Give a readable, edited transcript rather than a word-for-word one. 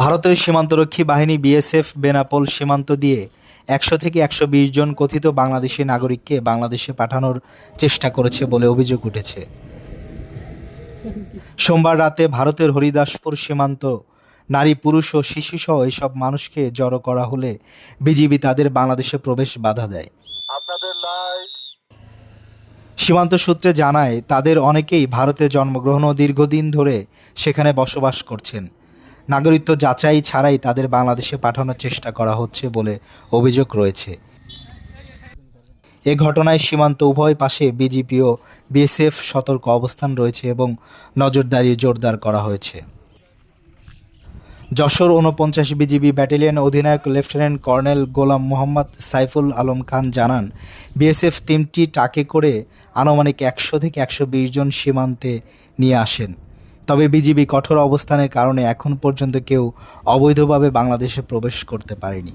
ভারতের সীমান্তরক্ষী বাহিনী বিএসএফ বেনাপোল সীমান্ত দিয়ে ১০০ থেকে ১২০ জন কথিত বাংলাদেশি নাগরিককে বাংলাদেশে পাঠানোর চেষ্টা করেছে বলে অভিযোগ উঠেছে। সোমবার রাতে ভারতের হরিদাসপুর সীমান্ত নারী, পুরুষ ও শিশুসহ এসব মানুষকে জড়ো করা হলে বিজিবি তাদের বাংলাদেশে প্রবেশ বাধা দেয়। সীমান্ত সূত্রে জানায়, তাদের অনেকেই ভারতে জন্মগ্রহণ ও দীর্ঘদিন ধরে সেখানে বসবাস করছেন। নাগরিকত্ব যাচাই ছাড়াই তাদের বাংলাদেশে পাঠানোর চেষ্টা করা হচ্ছে বলে অভিযোগ রয়েছে। এ ঘটনায় সীমান্ত উভয় পাশে বিজিবি ও বিএসএফ সতর্ক অবস্থান রয়েছে এবং নজরদারি জোরদার করা হয়েছে। যশোর ৪৯ বিজিবি ব্যাটালিয়ন অধিনায়ক লেফটেন্যান্ট কর্নেল গোলাম মোহাম্মদ সাইফুল আলম খান জানান, বিএসএফ টিমটি ট্রাকে করে আনুমানিক ১০০ থেকে ১২০ জন সীমান্তে নিয়ে আসেন। তবে বিজিবি কঠোর অবস্থানের কারণে এখন পর্যন্ত কেউ অবৈধভাবে বাংলাদেশে প্রবেশ করতে পারেনি।